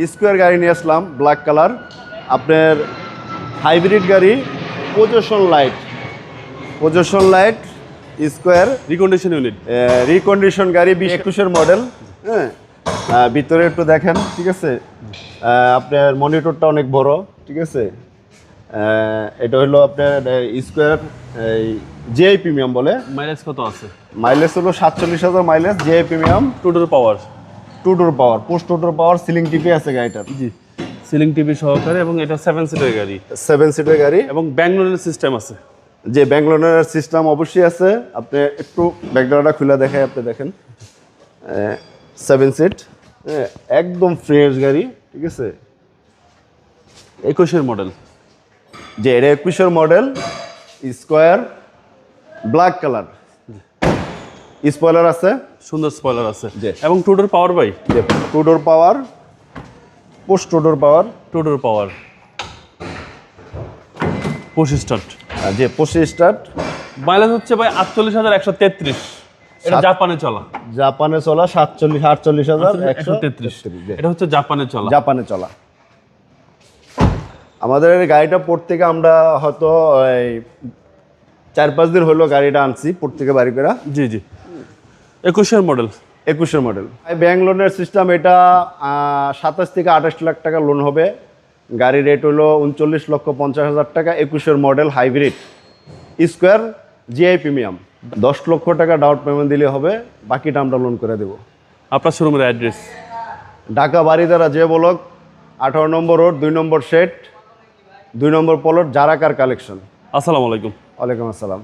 Square গাড়ি নিয়ে আসলাম black colour, আপনার হাইব্রিড গাড়ি, পজিশন লাইট স্কোয়ার রিকন্ডিশন গাড়ি 2021-এর মডেল। হ্যাঁ, ভিতরে একটু দেখেন, ঠিক আছে। আপনার মনিটরটা অনেক বড়, ঠিক আছে। এটা হলো আপনার স্কোয়ার জিআই প্রিমিয়াম বলে। মাইলেজ কত আছে? মাইলেজ হলো 47,000 mileage, GI premium, two door power, post two door পাওয়ার, সিলিং টিপি আছে গাড়িটার। জি, সিলিং টিভি সহকারে, এবং এটা 7 সিটের গাড়ি। 7 সিটের গাড়ি এবং ব্যাঙ্গলোরের সিস্টেম আছে। যে ব্যাঙ্গলোরের সিস্টেম অবশ্যই আছে। আপনি একটু ব্যাকগ্রাউন্ডটা খুলে দেখায়, আপনি দেখেন 7 সিট, একদম ফ্রেশ গাড়ি, ঠিক আছে। 21-এর মডেল। যে এটা 21-এর model, square black colour, spoiler আছে, সুন্দর স্পয়লার আছে, জি। এবং two door power by, two door power, post two door power, push start. যে পোস্ট স্টার্ট। মাইলেজ হচ্ছে ভাই 48,133। এটা জাপানে চলা। 47,48,133। এটা হচ্ছে জাপানে চলা। আমাদের এই গাড়িটা প্রত্যেকে আমরা হয়তো 4-5 দিন হলো গাড়িটা আনছি প্রত্যেকে বাড়ি করে। জি জি, 21-এর মডেল। 21-এর মডেল। ব্যাংক লোনের সিস্টেম, এটা 27 থেকে 28 লাখ টাকা লোন হবে। গাড়ির রেট হলো 39,50,000 টাকা। 21-এর model, hybrid, square GI premium. 10 লক্ষ টাকা ডাউন পেমেন্ট দিলে হবে, বাকিটা আমরা লোন করে দেবো। আপনার শোরুমের অ্যাড্রেস? ঢাকা বারিধারা যে ব্লক, 18 নম্বর রোড, 2 নম্বর শেড, 2 নম্বর প্লট, জারাকার কালেকশন। আসসালামু আলাইকুম। ওয়ালাইকুম আসসালাম।